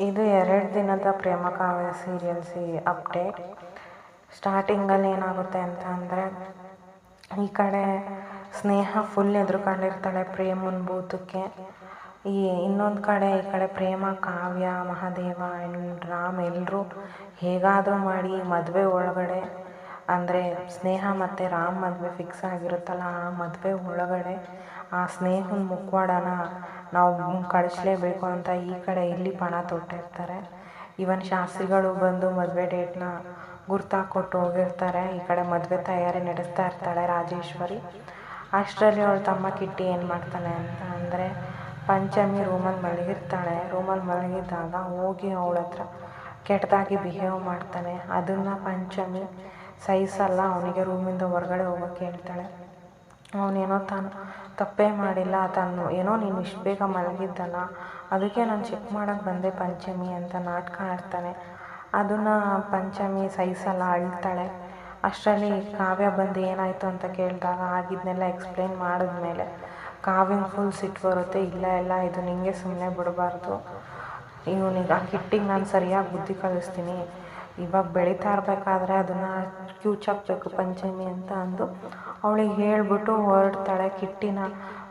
ಇದು 2 ದಿನದ ಪ್ರೇಮ ಕಾವ್ಯ serials update. ಸ್ಟಾರ್ಟಿಂಗಲ್ಲಿ ಏನಾಗುತ್ತೆ ಅಂತ ಅಂದರೆ, ಈ ಕಡೆ ಸ್ನೇಹ ಫುಲ್ ಎದುರುಕೊಂಡಿರ್ತಾಳೆ ಪ್ರೇಮನ ಭೂತಕ್ಕೆ. ಇನ್ನೊಂದು ಕಡೆ ಈ ಕಡೆ ಪ್ರೇಮ, ಕಾವ್ಯ, ಮಹಾದೇವ ಆ್ಯಂಡ್ ರಾಮ್ ಎಲ್ಲರೂ ಹೇಗಾದರೂ ಮಾಡಿ ಮದುವೆ ಒಳಗಡೆ, ಅಂದರೆ ಸ್ನೇಹ ಮತ್ತು ರಾಮ್ ಮದುವೆ ಫಿಕ್ಸ್ ಆಗಿರುತ್ತಲ್ಲ, ಆ ಮದುವೆ ಒಳಗಡೆ ಆ ಸ್ನೇಹನ ಮುಖವಾಡನ ನಾವು ಕಳಿಸ್ಲೇಬೇಕು ಅಂತ ಈ ಕಡೆ ಇಲ್ಲಿ ಪಣ ತೊಟ್ಟಿರ್ತಾರೆ. ಇವನ್ ಶಾಸ್ತ್ರಿಗಳು ಬಂದು ಮದುವೆ ಡೇಟ್ನ ಗುರ್ತಾಕೊಟ್ಟು ಹೋಗಿರ್ತಾರೆ. ಈ ಕಡೆ ಮದುವೆ ತಯಾರಿ ನಡೆಸ್ತಾ ಇರ್ತಾಳೆ ರಾಜೇಶ್ವರಿ. ಅಷ್ಟರಲ್ಲಿ ಅವಳ ತಮ್ಮ ಕಿಟ್ಟಿ ಏನು ಮಾಡ್ತಾನೆ ಅಂತ ಅಂದರೆ, ಪಂಚಮಿ ರೂಮಲ್ಲಿ ಮಲಗಿದ್ದಾಗ ಹೋಗಿ ಅವಳ ಹತ್ರ ಕೆಟ್ಟದಾಗಿ ಬಿಹೇವ್ ಮಾಡ್ತಾನೆ. ಅದನ್ನು ಪಂಚಮಿ ಸಹಿಸಲ್ಲ, ಅವನಿಗೆ ರೂಮಿಂದ ಹೊರಗಡೆ ಹೋಗೋಕ್ಕೆ ಹೇಳ್ತಾಳೆ. ಅವನೇನೋ ತಾನು ತಪ್ಪೇ ಮಾಡಿಲ್ಲ, ಏನೋ ನೀನು ಇಷ್ಟು ಬೇಗ ಮಲಗಿದ್ದಲ್ಲ, ಅದಕ್ಕೆ ನಾನು ಚೆಕ್ ಮಾಡೋಕ್ಕೆ ಬಂದೆ ಪಂಚಮಿ ಅಂತ ನಾಟಕ ಆಡ್ತಾನೆ. ಅದನ್ನು ಪಂಚಮಿ ಸಹಿಸಲ್ಲ, ಅಳ್ತಾಳೆ. ಅಷ್ಟರಲ್ಲಿ ಕಾವ್ಯ ಬಂದು ಏನಾಯಿತು ಅಂತ ಕೇಳಿದಾಗ ಆಗಿದ್ದನ್ನೆಲ್ಲ ಎಕ್ಸ್ಪ್ಲೇನ್ ಮಾಡಿದ್ಮೇಲೆ ಕಾವ್ಯಂಗೆ ಫುಲ್ ಸಿಟ್ಟು ಬರುತ್ತೆ. ಇಲ್ಲ ಇದು ನಿಂಗೆ ಸುಮ್ಮನೆ ಬಿಡಬಾರ್ದು, ಇವನಿಗೆ ಆ ಕಿಟ್ಟಿಗೆ ನಾನು ಸರಿಯಾಗಿ ಬುದ್ಧಿ ಕಲಿಸ್ತೀನಿ, ಇವಾಗ ಬೆಳೀತಾ ಇರಬೇಕಾದ್ರೆ ಅದನ್ನು ಕ್ಯೂಚಾಕಬೇಕು ಪಂಚಮಿ ಅಂತ ಅಂದು ಅವಳಿಗೆ ಹೇಳ್ಬಿಟ್ಟು ಹೊರಡ್ತಾಳೆ. ಕಿಟ್ಟಿನ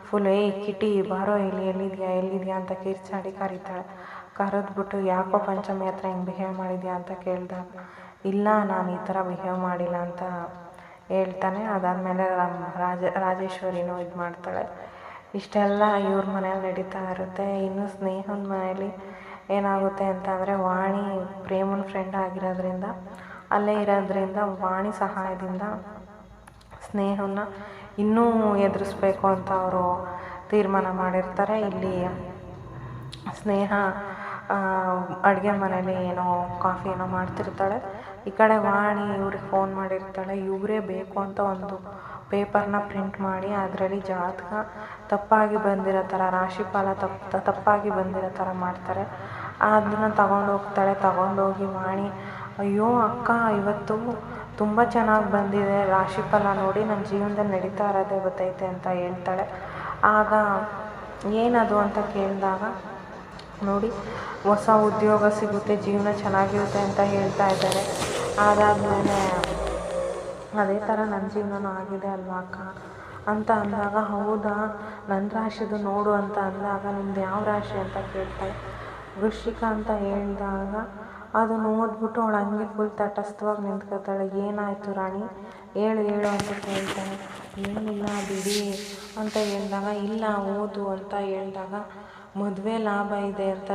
ಫುಲ್ ಕಿಟ್ಟಿ ಬಾರೋ ಎಲ್ಲಿದೆಯಾ ಅಂತ ಕಿರ್ಚಾಡಿ ಕರೀತಾಳೆ. ಕರೆದ್ಬಿಟ್ಟು ಯಾಕೋ ಪಂಚಮಿ ಹತ್ರ ಹಿಂಗೆ ಬಿಹೇವ್ ಮಾಡಿದ್ಯಾ ಅಂತ ಕೇಳಿದಾಗ, ಇಲ್ಲ ನಾನು ಈ ಥರ ಬಿಹೇವ್ ಮಾಡಿಲ್ಲ ಅಂತ ಹೇಳ್ತಾನೆ. ಅದಾದಮೇಲೆ ರಾಜೇಶ್ವರಿನೂ ಇದು ಮಾಡ್ತಾಳೆ. ಇಷ್ಟೆಲ್ಲ ಇವ್ರ ಮನೇಲಿ ನಡೀತಾ ಇರುತ್ತೆ. ಇನ್ನು ಸ್ನೇಹನ ಮನೇಲಿ ಏನಾಗುತ್ತೆ ಅಂತ ಅಂದರೆ, ವಾಣಿ ಪ್ರೇಮನ ಫ್ರೆಂಡ್ ಆಗಿರೋದ್ರಿಂದ ಅಲ್ಲೇ ಇರೋದ್ರಿಂದ ವಾಣಿ ಸಹಾಯದಿಂದ ಸ್ನೇಹನ ಇನ್ನೂ ಎದುರಿಸ್ಬೇಕು ಅಂತ ಅವರು ತೀರ್ಮಾನ ಮಾಡಿರ್ತಾರೆ. ಇಲ್ಲಿ ಸ್ನೇಹ ಅಡುಗೆ ಮನೇಲಿ ಏನೋ ಕಾಫಿ ಏನೋ ಮಾಡ್ತಿರ್ತಾಳೆ. ಈ ಕಡೆ ವಾಣಿ ಇವ್ರಿಗೆ ಫೋನ್ ಮಾಡಿರ್ತಾಳೆ. ಇವರೇ ಬೇಕು ಅಂತ ಒಂದು ಪೇಪರ್ನ ಪ್ರಿಂಟ್ ಮಾಡಿ ಅದರಲ್ಲಿ ಜಾತಕ ತಪ್ಪಾಗಿ ಬಂದಿರೋ ಥರ, ರಾಶಿಫಲ ತಪ್ಪಾಗಿ ಬಂದಿರೋ ಥರ ಮಾಡ್ತಾರೆ. ಅದನ್ನು ತಗೊಂಡೋಗಿ ವಾಣಿ, ಅಯ್ಯೋ ಅಕ್ಕ, ಇವತ್ತು ತುಂಬ ಚೆನ್ನಾಗಿ ಬಂದಿದೆ ರಾಶಿಫಲ, ನೋಡಿ ನನ್ನ ಜೀವನದಲ್ಲಿ ನಡೀತಾ ಇರೋದೇ ಗೊತ್ತೈತೆ ಅಂತ ಹೇಳ್ತಾಳೆ. ಆಗ ಏನದು ಅಂತ ಕೇಳಿದಾಗ, ನೋಡಿ ಹೊಸ ಉದ್ಯೋಗ ಸಿಗುತ್ತೆ, ಜೀವನ ಚೆನ್ನಾಗಿರುತ್ತೆ ಅಂತ ಹೇಳ್ತಾ ಇದ್ದಾರೆ. ಅದಾದಮೇಲೆ ಅದೇ ಥರ ನನ್ನ ಜೀವನನೂ ಆಗಿದೆ ಅಲ್ವಾ ಅಕ್ಕ ಅಂತ ಅಂದಾಗ, ಹೌದಾ ನನ್ನ ರಾಶಿದು ನೋಡು ಅಂತ ಅಂದಾಗ, ನಿಮ್ದು ಯಾವ ರಾಶಿ ಅಂತ ಕೇಳ್ತಾಳೆ. ವೃಶ್ಚಿಕ ಅಂತ ಹೇಳಿದಾಗ ಅದನ್ನು ಓದ್ಬಿಟ್ಟು ಅವಳು ಹಂಗೆ ಫುಲ್ ತಟಸ್ಥವಾಗಿ ನಿಂತ್ಕೊತಾಳೆ. ಏನಾಯಿತು ರಾಣಿ, ಹೇಳು ಅಂತ ಕೇಳ್ತಾಳೆ. ಏನಿಲ್ಲ ಬಿಡಿ ಅಂತ ಹೇಳಿದಾಗ, ಇಲ್ಲ ಓದು ಅಂತ ಹೇಳಿದಾಗ, ಮದುವೆ ಲಾಭ ಇದೆ ಅಂತ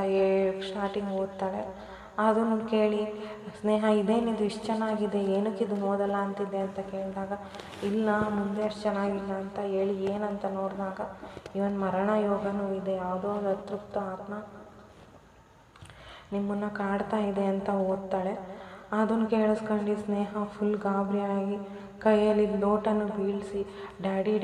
ಸ್ಟಾರ್ಟಿಂಗ್ ಓದ್ತಾಳೆ. ಅದನ್ನು ಕೇಳಿ ಸ್ನೇಹ, ಇದೇನಿದು ಇಷ್ಟು ಚೆನ್ನಾಗಿದೆ, ಏನಕ್ಕೆ ಇದನ್ನು ಓದಲ್ಲ ಅಂತಿದ್ದೆ ಅಂತ ಕೇಳಿದಾಗ, ಇಲ್ಲ ಮುಂದೆ ಅಷ್ಟು ಚೆನ್ನಾಗಿಲ್ಲ ಅಂತ ಹೇಳಿ ಏನಂತ ನೋಡಿದಾಗ, ಇವನ್ ಮರಣ ಯೋಗನೂ ಇದೆ, ಯಾವುದೋ ಒಂದು ಅತೃಪ್ತ ಆತ್ಮ ನಿಮ್ಮನ್ನು ಕಾಡ್ತಾ ಇದೆ ಅಂತ ಓದ್ತಾಳೆ. ಅದನ್ನು ಕೇಳಿಸ್ಕೊಂಡು ಸ್ನೇಹ ಫುಲ್ ಗಾಬರಿಯಾಗಿ ಕೈಯಲ್ಲಿ ಲೋಟನ್ನು ಬೀಳಿಸಿ, ಡ್ಯಾಡಿ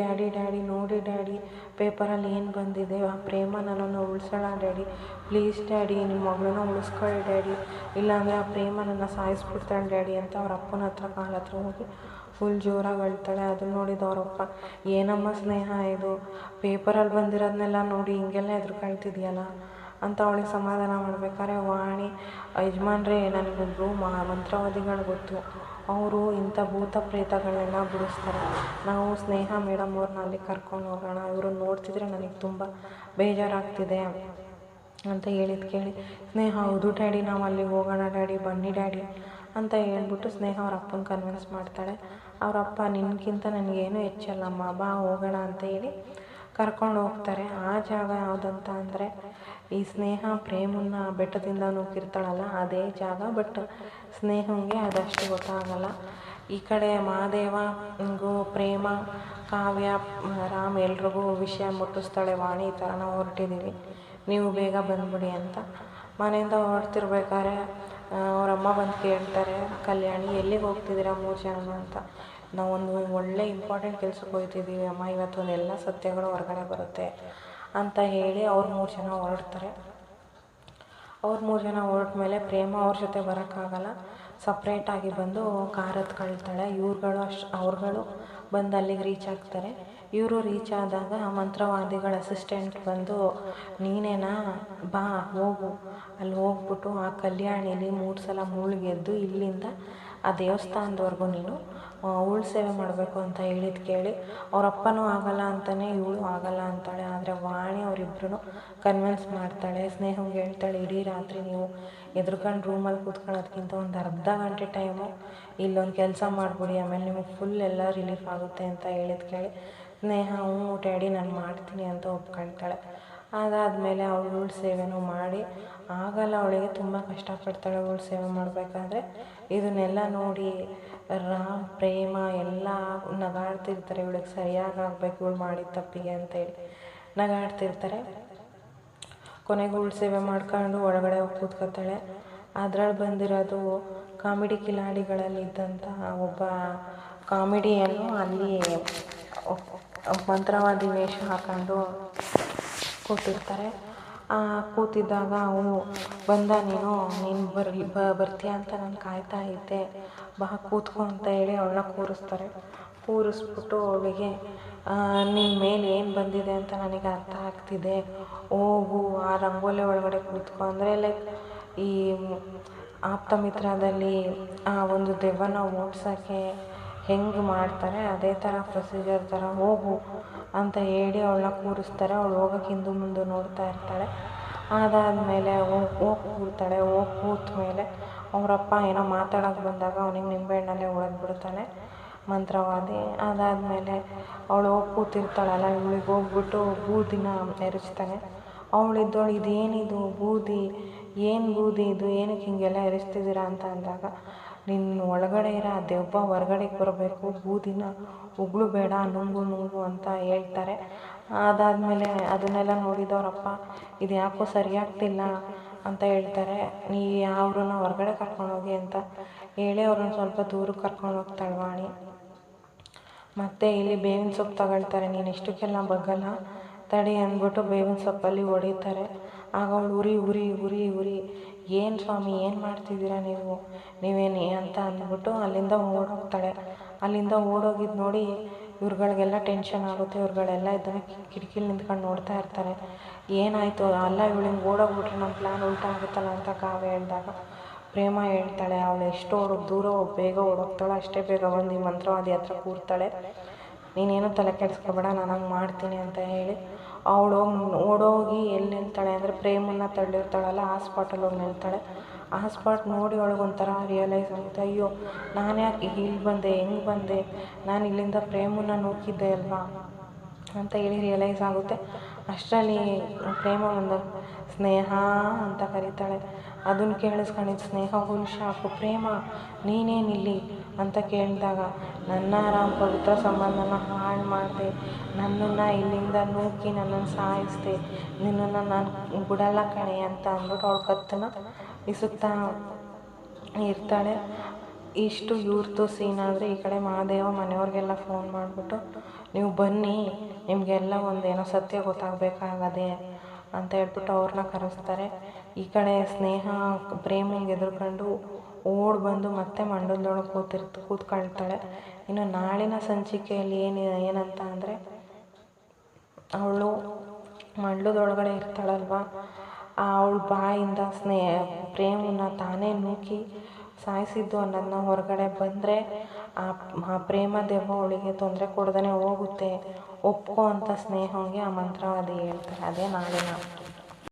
ನೋಡಿ ಡ್ಯಾಡಿ, ಪೇಪರಲ್ಲಿ ಏನು ಬಂದಿದೆ, ಆ ಪ್ರೇಮ ನನ್ನನ್ನು ಉಳಿಸೋಣ ಡ್ಯಾಡಿ, ಪ್ಲೀಸ್ ಡ್ಯಾಡಿ, ನಿಮ್ಮ ಮಗಳನ್ನ ಉಳಿಸ್ಕೊಳ್ಳಿ ಡ್ಯಾಡಿ, ಇಲ್ಲಾಂದರೆ ಆ ಪ್ರೇಮ ನನ್ನ ಸಾಯಿಸ್ಬಿಡ್ತಾಳೆ ಡ್ಯಾಡಿ ಅಂತ ಅವ್ರ ಅಪ್ಪನ ಹತ್ರ ಕಾಲ ಹತ್ರ ಹೋಗಿ ಫುಲ್ ಜೋರಾಗಿ ಅಳ್ತಾಳೆ. ಅದನ್ನು ನೋಡಿದ ಅವರಪ್ಪ, ಏನಮ್ಮ ಸ್ನೇಹ ಇದು, ಪೇಪರಲ್ಲಿ ಬಂದಿರೋದನ್ನೆಲ್ಲ ನೋಡಿ ಹಿಂಗೆಲ್ಲ ಎದುರುಕೊಳ್ತಿದ್ಯಲ್ಲ ಅಂತ ಅವಳಿಗೆ ಸಮಾಧಾನ ಮಾಡ್ಬೇಕಾದ್ರೆ, ವಾಣಿ, ಯಜಮಾನ್ರೇ ನನಗೊಬ್ಬರು ಮಂತ್ರವಾದಿಗಳು ಗೊತ್ತು, ಅವರು ಇಂಥ ಭೂತ ಪ್ರೇತಗಳನ್ನೆಲ್ಲ ಬಿಡಿಸ್ತಾರೆ, ನಾವು ಸ್ನೇಹ ಮೇಡಮ್ ಅವ್ರನ್ನ ಅಲ್ಲಿ ಕರ್ಕೊಂಡು ಹೋಗೋಣ, ಇವ್ರನ್ನ ನೋಡ್ತಿದ್ರೆ ನನಗೆ ತುಂಬ ಬೇಜಾರಾಗ್ತಿದೆ ಅಂತ ಹೇಳಿದ್ದು ಕೇಳಿ ಸ್ನೇಹ, ಹೌದು ಡ್ಯಾಡಿ ನಾವು ಅಲ್ಲಿಗೆ ಹೋಗೋಣ ಡ್ಯಾಡಿ, ಬನ್ನಿ ಡ್ಯಾಡಿ ಅಂತ ಹೇಳ್ಬಿಟ್ಟು ಸ್ನೇಹ ಅವ್ರ ಅಪ್ಪನ ಕನ್ವಿನ್ಸ್ ಮಾಡ್ತಾಳೆ. ಅವರಪ್ಪ, ನಿನಗಿಂತ ನನಗೇನು ಹೆಚ್ಚಲ್ಲಮ್ಮ, ಬಾ ಹೋಗೋಣ ಅಂತ ಹೇಳಿ ಕರ್ಕೊಂಡು ಹೋಗ್ತಾರೆ. ಆ ಜಾಗ ಯಾವುದಂತ ಅಂದರೆ, ಈ ಸ್ನೇಹ ಪ್ರೇಮನ್ನ ಬೆಟ್ಟದಿಂದ ನೂಕಿರ್ತಾಳಲ್ಲ ಅದೇ ಜಾಗ. ಬಟ್ ಸ್ನೇಹಂಗೆ ಅದಷ್ಟು ಗೊತ್ತಾಗಲ್ಲ. ಈ ಕಡೆ ಮಹಾದೇವಗೂ ಪ್ರೇಮ, ಕಾವ್ಯ, ರಾಮ್ ಎಲ್ರಿಗೂ ವಿಷಯ ಮುಟ್ಟಿಸ್ತಾಳೆ ವಾಣಿ, ಈ ಥರ ನಾವು ಹೊರಟಿದ್ದೀವಿ, ನೀವು ಬೇಗ ಬಂದ್ಬಿಡಿ ಅಂತ. ಮನೆಯಿಂದ ಹೊರಡ್ತಿರ್ಬೇಕಾದ್ರೆ ಅವರಮ್ಮ ಬಂದು ಕೇಳ್ತಾರೆ, ಕಲ್ಯಾಣಿ ಎಲ್ಲಿಗೆ ಹೋಗ್ತಿದ್ದೀರಾ 3 ಜನ ಅಂತ. ನಾವೊಂದು ಒಳ್ಳೆ ಇಂಪಾರ್ಟೆಂಟ್ ಕೆಲ್ಸಕ್ಕೆ ಹೋಗ್ತಿದ್ದೀವಿ ಅಮ್ಮ, ಇವತ್ತು ಎಲ್ಲ ಸತ್ಯಗಳು ಹೊರಗಡೆ ಬರುತ್ತೆ ಅಂತ ಹೇಳಿ ಅವ್ರು 3 ಜನ ಹೊರಡ್ತಾರೆ. ಅವ್ರು 3 ಜನ ಹೊರಟ್ಮೇಲೆ ಪ್ರೇಮ ಅವ್ರ ಜೊತೆ ಬರೋಕ್ಕಾಗಲ್ಲ, ಸಪ್ರೇಟಾಗಿ ಬಂದು ಕಾರ್ ಹತ್ಕೊಳ್ತಾಳೆ. ಅವ್ರುಗಳು ಬಂದು ಅಲ್ಲಿಗೆ ರೀಚ್ ಆಗ್ತಾರೆ. ಇವರು ರೀಚ್ ಆದಾಗ ಮಂತ್ರವಾದಿಗಳ ಅಸಿಸ್ಟೆಂಟ್ ಬಂದು, ನೀನೇನಾ, ಬಾ ಹೋಗು, ಅಲ್ಲಿ ಹೋಗ್ಬಿಟ್ಟು ಆ ಕಲ್ಯಾಣಿಲಿ 3 ಸಲ ಮುಳುಗೆದ್ದು ಇಲ್ಲಿಂದ ಆ ದೇವಸ್ಥಾನದವರೆಗೂ ನೀನು ಉಳ್ ಸೇವೆ ಮಾಡಬೇಕು ಅಂತ ಹೇಳಿದ್ದು ಕೇಳಿ ಅವರಪ್ಪನೂ ಆಗಲ್ಲ ಅಂತಾನೆ, ಇವಳು ಆಗಲ್ಲ ಅಂತಾಳೆ. ಆದರೆ ವಾಣಿ ಅವರಿಬ್ರು ಕನ್ವಿನ್ಸ್ ಮಾಡ್ತಾಳೆ. ಸ್ನೇಹಂಗೆ ಹೇಳ್ತಾಳೆ, ಇಡೀ ರಾತ್ರಿ ನೀವು ಎದ್ರುಕೊಂಡು ರೂಮಲ್ಲಿ ಕೂತ್ಕೊಳ್ಳೋದ್ಕಿಂತ ಒಂದು ಅರ್ಧ ಗಂಟೆ ಟೈಮು ಇಲ್ಲೊಂದು ಕೆಲಸ ಮಾಡಿಬಿಡಿ, ಆಮೇಲೆ ನಿಮಗೆ ಫುಲ್ ಎಲ್ಲ ರಿಲೀಫ್ ಆಗುತ್ತೆ ಅಂತ ಹೇಳಿದ್ದು ಕೇಳಿ ಸ್ನೇಹ ಹ್ಞೂ ಡ್ಯಾಡಿ ನಾನು ಮಾಡ್ತೀನಿ ಅಂತ ಒಪ್ಕೊಳ್ತಾಳೆ. ಅದಾದಮೇಲೆ ಅವಳು ಉಳ್ ಸೇವೆನೂ ಮಾಡಿ ಆಗಲ್ಲ, ಅವಳಿಗೆ ತುಂಬ ಕಷ್ಟಪಡ್ತಾಳೆ ಉಳ್ ಸೇವೆ ಮಾಡಬೇಕಾದ್ರೆ. ಇದನ್ನೆಲ್ಲ ನೋಡಿ ರಾಮ್, ಪ್ರೇಮ ಎಲ್ಲ ನಗಾಡ್ತಿರ್ತಾರೆ, ಇವಳಿಗೆ ಸರಿಯಾಗಿ ಆಗಬೇಕು ಇವಳು ಮಾಡಿದ ತಪ್ಪಿಗೆ ಅಂತೇಳಿ ನಗಾಡ್ತಿರ್ತಾರೆ. ಕೊನೆಗೆ ಉಳ್ ಸೇವೆ ಮಾಡ್ಕೊಂಡು ಒಳಗಡೆ ಹೋಗಿ ಕೂತ್ಕೊತಾಳೆ. ಅದ್ರಲ್ಲಿ ಬಂದಿರೋದು ಕಾಮಿಡಿ ಕಿಲಾಡಿಗಳಲ್ಲಿದ್ದಂಥ ಒಬ್ಬ ಕಾಮಿಡಿಯನ್ನು ಅಲ್ಲಿ ಮಂತ್ರವಾದಿ ವೇಷ ಹಾಕೊಂಡು ಕೂತಿರ್ತಾರೆ. ಕೂತಿದ್ದಾಗ ಅವನು ಬಂದ, ನೀನು ಬರ್ತೀಯ ಅಂತ ನಾನು ಕಾಯ್ತಾ ಇದ್ದೆ, ಬಾ ಕೂತ್ಕೊ ಅಂತ ಹೇಳಿ ಅವಳನ್ನ ಕೂರಿಸ್ತಾರೆ. ಕೂರಿಸ್ಬಿಟ್ಟು ಅವಳಿಗೆ ನಿನ್ನ ಮೇಲೆ ಏನು ಬಂದಿದೆ ಅಂತ ನನಗೆ ಅರ್ಥ ಆಗ್ತಿದೆ, ಹೋಗು ಆ ರಂಗೋಲಿ ಒಳಗಡೆ ಕೂತ್ಕೊ ಅಂದರೆ ಲೈಕ್ ಈ ಆಪ್ತಮಿತ್ರದಲ್ಲಿ ಆ ಒಂದು ದೆವ್ವನ ಓಡ್ಸೋಕ್ಕೆ ಹೆಂಗೆ ಮಾಡ್ತಾರೆ ಅದೇ ಥರ ಪ್ರೊಸೀಜರ್ ಥರ ಹೋಗು ಅಂತ ಹೇಳಿ ಅವಳನ್ನ ಕೂರಿಸ್ತಾರೆ. ಅವಳು ಹೋಗೋಕೆ ಹಿಂದೆ ಮುಂದೆ ನೋಡ್ತಾ ಇರ್ತಾಳೆ. ಅದಾದಮೇಲೆ ಹೋಗಿ ಕೂರ್ತಾಳೆ. ಹೋಗಿ ಕೂತ ಮೇಲೆ ಅವರಪ್ಪ ಏನೋ ಮಾತಾಡೋಕೆ ಬಂದಾಗ ಅವನಿಗೆ ನಿಂಬೆಹಣ್ಣಲ್ಲೇ ಹೊಡೆದ್ಬಿಡ್ತಾನೆ ಮಂತ್ರವಾದಿ. ಅದಾದಮೇಲೆ ಅವಳು ಹೋಗಿ ಕೂತಿರ್ತಾಳಲ್ಲ, ಇವಳಿಗೆ ಹೋಗ್ಬಿಟ್ಟು ಬೂದಿನ ಎರಚ್ತಾನೆ. ಅವಳಿದ್ದವಳು, ಇದೇನಿದು ಬೂದಿ, ಏನು ಬೂದಿ ಇದು, ಏನಕ್ಕೆ ಹೀಗೆಲ್ಲ ಎರಚ್ತಿದ್ದೀರಾ ಅಂತ ಅಂದಾಗ, ನಿನ್ನ ಒಳಗಡೆ ಇರೋ ಆ ದೆವ್ವ ಹೊರ್ಗಡೆಗೆ ಬರಬೇಕು, ಬೂದಿನ ಉಗುಳು ಬೇಡ, ನುಂಗು ಅಂತ ಹೇಳ್ತಾರೆ. ಅದಾದಮೇಲೆ ಅದನ್ನೆಲ್ಲ ನೋಡಿದವರಪ್ಪ ಇದು ಯಾಕೋ ಸರಿಯಾಗ್ತಿಲ್ಲ ಅಂತ ಹೇಳ್ತಾರೆ. ನೀ ಅವ್ರನ್ನ ಹೊರಗಡೆ ಕರ್ಕೊಂಡೋಗಿ ಅಂತ ಹೇಳಿ ಅವ್ರನ್ನ ಸ್ವಲ್ಪ ದೂರಕ್ಕೆ ಕರ್ಕೊಂಡು ಹೋಗ್ತಾಳೆ ವಾಣಿ. ಮತ್ತು ಇಲ್ಲಿ ಬೇವಿನ ಸೊಪ್ಪು ತಗೊಳ್ತಾರೆ. ನೀನು ಇಷ್ಟಕ್ಕೆಲ್ಲ ಬಗ್ಗಲ್ಲ ತಡಿ ಅಂದ್ಬಿಟ್ಟು ಬೇವಿನ ಸೊಪ್ಪಲ್ಲಿ ಹೊಡಿತಾರೆ. ಆಗ ಅವಳು ಉರಿ ಏನು ಸ್ವಾಮಿ ಏನು ಮಾಡ್ತಿದ್ದೀರಾ ನೀವೇನು ಅಂತ ಅಂದ್ಬಿಟ್ಟು ಅಲ್ಲಿಂದ ಓಡೋಗ್ತಾಳೆ. ಅಲ್ಲಿಂದ ಓಡೋಗಿದ್ದು ನೋಡಿ ಇವ್ರುಗಳಿಗೆಲ್ಲ ಟೆನ್ಷನ್ ಆಗುತ್ತೆ. ಇವ್ರುಗಳೆಲ್ಲ ಇದನ್ನು ಕಿಟಕಿಲಿ ನಿಂತ್ಕೊಂಡು ನೋಡ್ತಾ ಇರ್ತಾರೆ. ಏನಾಯಿತು, ಅಲ್ಲ ಇವಳಿಂಗೆ ಓಡೋಗ್ಬಿಟ್ರೆ ನಮ್ಮ ಪ್ಲ್ಯಾನ್ ಉಲ್ಟಾ ಆಗುತ್ತಲ್ಲ ಅಂತ ಕಾವ್ಯ ಹೇಳಿದಾಗ ಪ್ರೇಮ ಹೇಳ್ತಾಳೆ, ಅವಳು ಎಷ್ಟು ದೂರ ಬೇಗ ಓಡೋಗ್ತಾಳೆ ಅಷ್ಟೇ ಬೇಗ ಬಂದು ಈ ಮಂತ್ರವಾದಿ ಹತ್ರ ಕೂರ್ತಾಳೆ. ನೀನೇನು ತಲೆ ಕೆಡಿಸ್ಕೊಬೇಡ, ನಾನು ಹಂಗೆ ಮಾಡ್ತೀನಿ ಅಂತ ಹೇಳಿ ಅವಳು ಓಡೋಗಿ ಎಲ್ಲಿ ನಿಲ್ತಾಳೆ ಅಂದರೆ ಪ್ರೇಮನ್ನ ತಳ್ಳಿರ್ತಾಳಲ್ಲ ಆ ಸ್ಪಾಟಲ್ಲಿ ಹೋಗಿ ನಿಲ್ತಾಳೆ. ಆ ಸ್ಪಾಟ್ ನೋಡಿ ಅವಳಿಗೊಂಥರ ರಿಯಲೈಸ್ ಆಗುತ್ತೆ, ಅಯ್ಯೋ ನಾನು ಯಾಕೆ ಇಲ್ಲಿ ಬಂದೆ, ಹೆಂಗೆ ಬಂದೆ, ನಾನು ಇಲ್ಲಿಂದ ಪ್ರೇಮನ್ನ ನೂಕಿದ್ದೆ ಅಲ್ವಾ ಅಂತ ಹೇಳಿ ರಿಯಲೈಸ್ ಆಗುತ್ತೆ. ಅಷ್ಟರಲ್ಲಿ ಪ್ರೇಮ ಒಂದು ಸ್ನೇಹ ಅಂತ ಕರೀತಾಳೆ. ಅದನ್ನು ಕೇಳಿಸ್ಕೊಂಡಿದ್ದು ಸ್ನೇಹ ಹುಲ್ ಶಾಕು, ಪ್ರೇಮ ನೀನೇನಿಲ್ಲಿ ಅಂತ ಕೇಳಿದಾಗ, ನನ್ನ ರಾಮ್ ಪವಿತ್ರ ಸಂಬಂಧನ ಹಾಳು ಮಾಡಿದೆ, ನನ್ನನ್ನು ಇಲ್ಲಿಂದ ನೂಕಿ ನನ್ನನ್ನು ಸಾಯಿಸಿದೆ, ನಿನ್ನನ್ನು ನಾನು ಬಿಡಲ್ಲ ಕಣೆ ಅಂತ ಅಂದ್ಬಿಟ್ಟು ಅವಳ ಕತ್ತನ್ನು ಇಸುತ್ತಾ ಇರ್ತಾಳೆ. ಇಷ್ಟು ಇವ್ರದ್ದು ಸೀನಾದರೆ ಈ ಕಡೆ ಮಹಾದೇವ ಮನೆಯವ್ರಿಗೆಲ್ಲ ಫೋನ್ ಮಾಡಿಬಿಟ್ಟು, ನೀವು ಬನ್ನಿ ನಿಮಗೆಲ್ಲ ಒಂದೇನೋ ಸತ್ಯ ಗೊತ್ತಾಗಬೇಕಾಗದೆ ಅಂತ ಹೇಳ್ಬಿಟ್ಟು ಅವ್ರನ್ನ ಕರೆಸ್ತಾರೆ. ಈ ಕಡೆ ಸ್ನೇಹ ಪ್ರೇಮಿಗೆ ಎದುರ್ಕೊಂಡು ಓಡಿ ಬಂದು ಮತ್ತೆ ಮಂಡಲದೊಳಗೆ ಕೂತ್ಕೊಳ್ತಾಳೆ. ಇನ್ನು ನಾಳಿನ ಸಂಚಿಕೆಯಲ್ಲಿ ಏನಂತ ಅಂದರೆ, ಅವಳು ಮಂಡಲದೊಳಗಡೆ ಇರ್ತಾಳಲ್ವ, ಅವಳ ಬಾಯಿಂದ ಪ್ರೇಮನ್ನ ತಾನೇ ನೂಕಿ ಸಾಯಿಸಿದ್ದು ಅನ್ನೋದನ್ನ ಹೊರಗಡೆ ಬಂದರೆ ಆ ಪ್ರೇಮ ದೆವ್ವ ಅವಳಿಗೆ ತೊಂದರೆ ಕೊಡ್ದೇ ಹೋಗುತ್ತೆ, ಒಪ್ಕೊ ಅಂತ ಸ್ನೇಹಂಗೆ ಆ ಮಂತ್ರವಾದಿ ಹೇಳ್ತಾರೆ. ಅದೇ ನಾಳಿನ